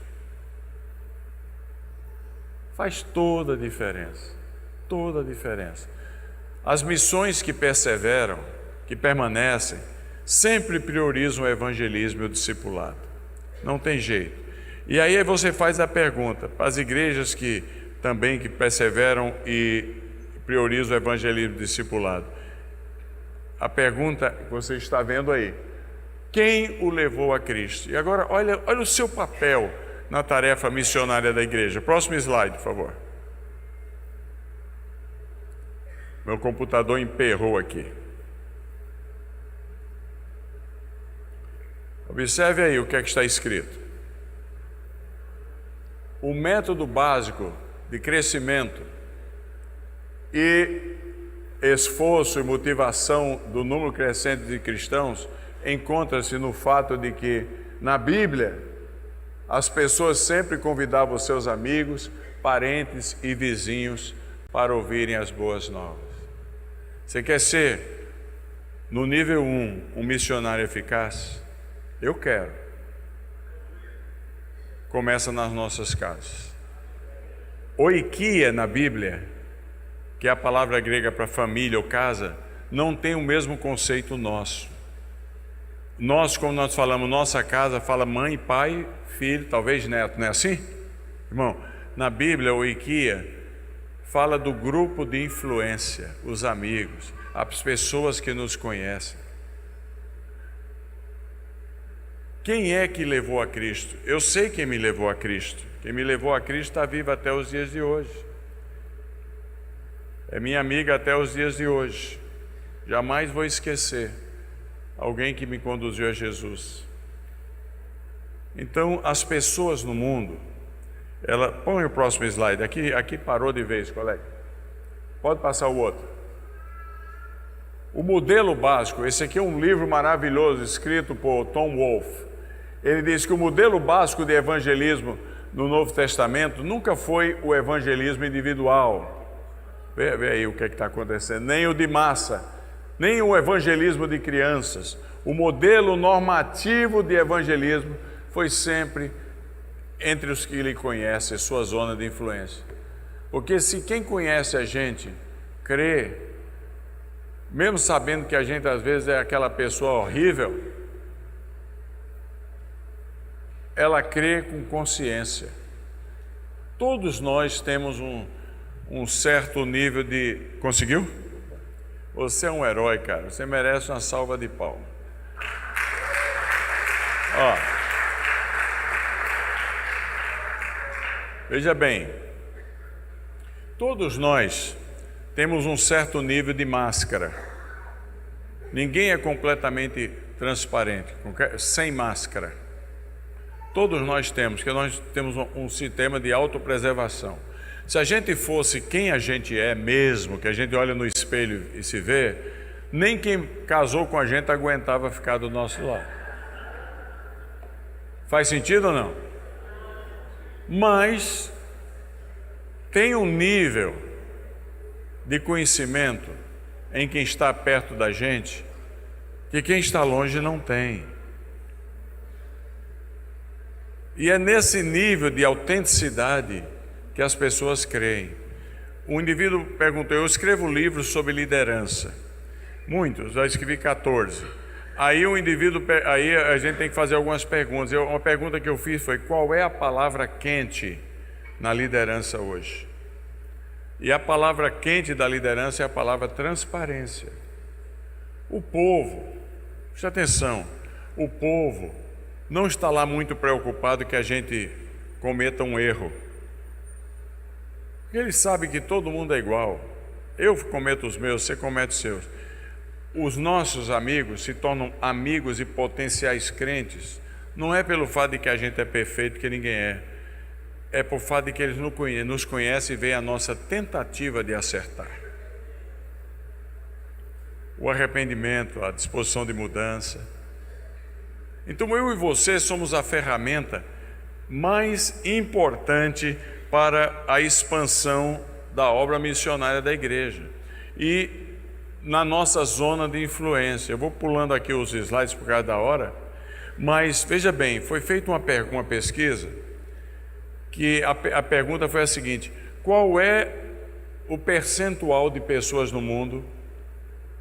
Faz toda a diferença. Toda a diferença. As missões que perseveram, que permanecem, sempre priorizam o evangelismo e o discipulado. Não tem jeito. E aí você faz a pergunta para as igrejas que perseveram e priorizam o evangelismo e o discipulado. A pergunta que você está vendo aí: quem o levou a Cristo? E agora olha o seu papel na tarefa missionária da igreja. Próximo slide, por favor. Meu computador emperrou aqui. Observe aí o que é que está escrito. O método básico de crescimento e esforço e motivação do número crescente de cristãos encontra-se no fato de que, na Bíblia, as pessoas sempre convidavam os seus amigos, parentes e vizinhos para ouvirem as boas novas. Você quer ser, no nível 1, um missionário eficaz? Eu quero. Começa nas nossas casas. Oikia, na Bíblia, que é a palavra grega para família ou casa, não tem o mesmo conceito nosso. Nós, como nós falamos nossa casa, fala mãe, pai, filho, talvez neto, não é assim? Irmão, na Bíblia, o IKEA fala do grupo de influência, os amigos, as pessoas que nos conhecem. Quem é que levou a Cristo? Eu sei quem me levou a Cristo. Quem me levou a Cristo está vivo até os dias de hoje. É minha amiga até os dias de hoje. Jamais vou esquecer alguém que me conduziu a Jesus. Então, as pessoas no mundo, põe o próximo slide, aqui parou de vez, colega. Pode passar o outro. O modelo básico, esse aqui é um livro maravilhoso, escrito por Tom Wolfe. Ele diz que o modelo básico de evangelismo no Novo Testamento nunca foi o evangelismo individual. Vê aí o que está acontecendo. Nem o de massa, nem o evangelismo de crianças. O modelo normativo de evangelismo foi sempre entre os que lhe conhecem, sua zona de influência. Porque se quem conhece a gente crê, mesmo sabendo que a gente às vezes é aquela pessoa horrível, ela crê com consciência. Todos nós temos um certo nível de... Conseguiu? Você é um herói, cara. Você merece uma salva de palmas. Ó. Veja bem. Todos nós temos um certo nível de máscara. Ninguém é completamente transparente, sem máscara. Todos nós temos, que nós temos um sistema de autopreservação. Se a gente fosse quem a gente é mesmo, que a gente olha no espelho e se vê, nem quem casou com a gente aguentava ficar do nosso lado. Faz sentido ou não? Mas tem um nível de conhecimento em quem está perto da gente que quem está longe não tem. E é nesse nível de autenticidade que as pessoas creem. Um indivíduo perguntou: eu escrevo livros sobre liderança. Muitos, já escrevi 14. Aí a gente tem que fazer algumas perguntas. Uma pergunta que eu fiz foi: qual é a palavra quente na liderança hoje? E a palavra quente da liderança é a palavra transparência. O povo, preste atenção, o povo não está lá muito preocupado que a gente cometa um erro. Ele sabe que todo mundo é igual. Eu cometo os meus, você comete os seus. Os nossos amigos se tornam amigos e potenciais crentes, não é pelo fato de que a gente é perfeito, que ninguém é. É por fato de que eles nos conhecem e veem a nossa tentativa de acertar. O arrependimento, a disposição de mudança. Então eu e você somos a ferramenta mais importante para a expansão da obra missionária da igreja e na nossa zona de influência. Eu vou pulando aqui os slides por causa da hora, mas veja bem, foi feita uma pesquisa que a pergunta foi a seguinte: qual é o percentual de pessoas no mundo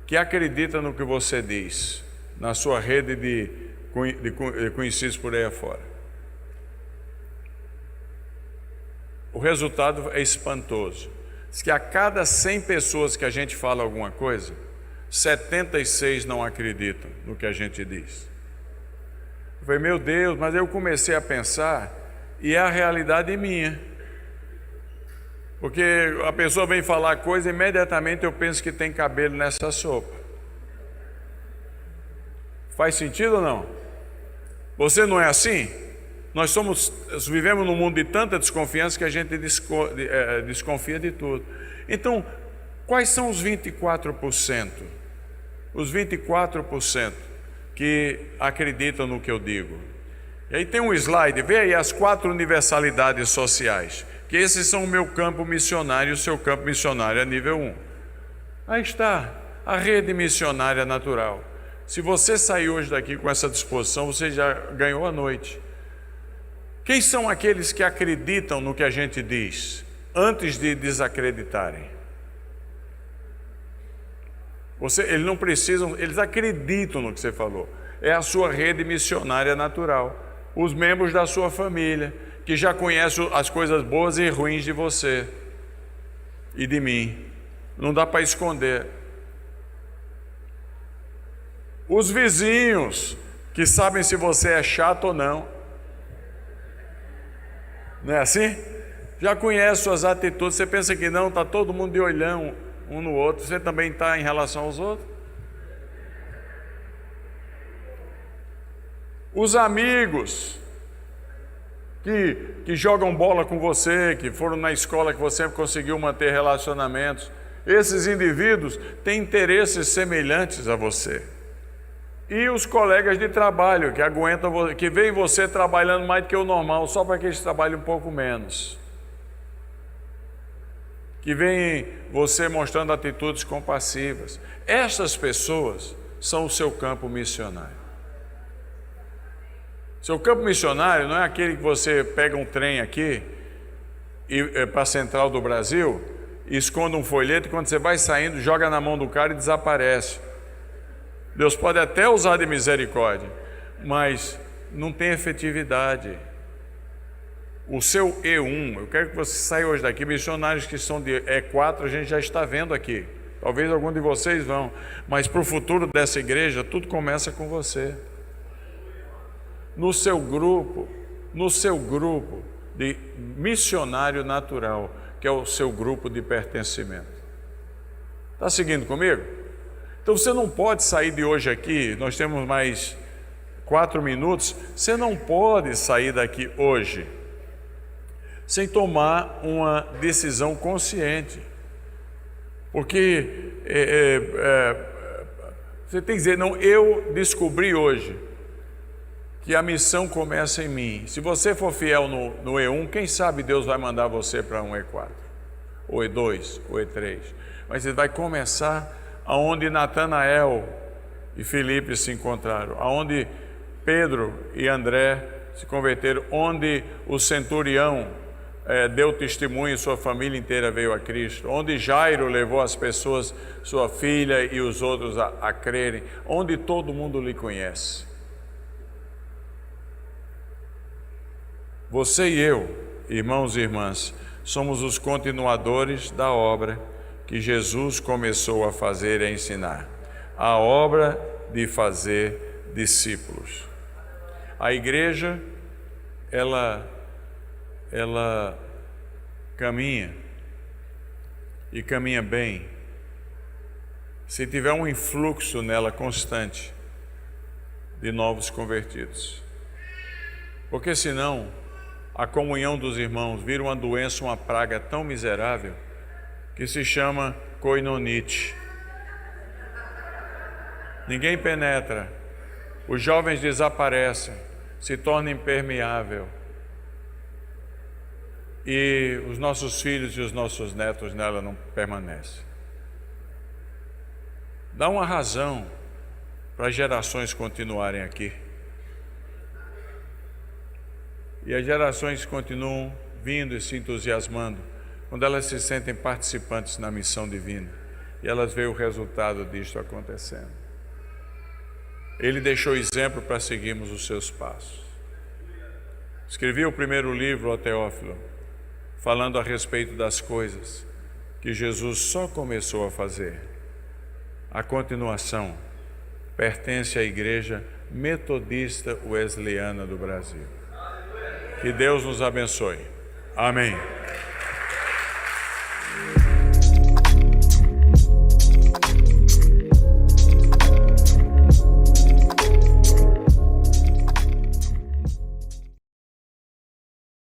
que acredita no que você diz, na sua rede de conhecidos por aí afora? O resultado é espantoso. Diz que a cada 100 pessoas que a gente fala alguma coisa, 76 não acreditam no que a gente diz. Eu falei: meu Deus, mas eu comecei a pensar e é a realidade minha. Porque a pessoa vem falar coisa e imediatamente eu penso que tem cabelo nessa sopa. Faz sentido ou não? Você não é assim? Nós vivemos num mundo de tanta desconfiança que a gente desconfia de tudo. Então, quais são os 24%? Os 24% que acreditam no que eu digo. E aí tem um slide, vê aí as 4 universalidades sociais, que esses são o meu campo missionário e o seu campo missionário é nível 1. Aí está, a rede missionária natural. Se você sair hoje daqui com essa disposição, você já ganhou a noite. Quem são aqueles que acreditam no que a gente diz, antes de desacreditarem? Eles não precisam, eles acreditam no que você falou. É a sua rede missionária natural. Os membros da sua família, que já conhecem as coisas boas e ruins de você e de mim. Não dá para esconder. Os vizinhos, que sabem se você é chato ou não. Não é assim? Já conhece suas atitudes. Você pensa que não, está todo mundo de olhão um no outro. Você também está em relação aos outros? Os amigos que jogam bola com você, que foram na escola que você conseguiu manter relacionamentos. Esses indivíduos têm interesses semelhantes a você. E os colegas de trabalho que aguentam, que veem você trabalhando mais do que o normal, só para que eles trabalhem um pouco menos. Que veem você mostrando atitudes compassivas. Essas pessoas são o seu campo missionário. Seu campo missionário não é aquele que você pega um trem aqui para a central do Brasil, esconde um folheto e quando você vai saindo, joga na mão do cara e desaparece. Deus pode até usar de misericórdia, mas não tem efetividade. O seu E1, eu quero que você saia hoje daqui, missionários que são de E4, a gente já está vendo aqui. Talvez algum de vocês vão, mas para o futuro dessa igreja, tudo começa com você. No seu grupo de missionário natural, que é o seu grupo de pertencimento. Está seguindo comigo? Então você não pode sair de hoje aqui, nós temos mais 4 minutos, você não pode sair daqui hoje sem tomar uma decisão consciente. Porque você tem que dizer, não, eu descobri hoje que a missão começa em mim. Se você for fiel no E1, quem sabe Deus vai mandar você para um E4, ou E2, ou E3. Mas ele vai começar aonde Natanael e Filipe se encontraram, aonde Pedro e André se converteram, onde o centurião deu testemunho e sua família inteira veio a Cristo, onde Jairo levou as pessoas, sua filha e os outros a crerem, onde todo mundo lhe conhece. Você e eu, irmãos e irmãs, somos os continuadores da obra que Jesus começou a fazer e a ensinar. A obra de fazer discípulos. A igreja, ela caminha e caminha bem se tiver um influxo nela constante de novos convertidos. Porque senão a comunhão dos irmãos vira uma doença, uma praga tão miserável que se chama koinonite. Ninguém penetra, os jovens desaparecem, se torna impermeável e os nossos filhos e os nossos netos nela não permanecem. Dá uma razão para as gerações continuarem aqui. E as gerações continuam vindo e se entusiasmando quando elas se sentem participantes na missão divina e elas veem o resultado disto acontecendo. Ele deixou exemplo para seguirmos os seus passos. Escrevi o primeiro livro, ó Teófilo, falando a respeito das coisas que Jesus só começou a fazer. A continuação pertence à Igreja Metodista Wesleyana do Brasil. Que Deus nos abençoe. Amém.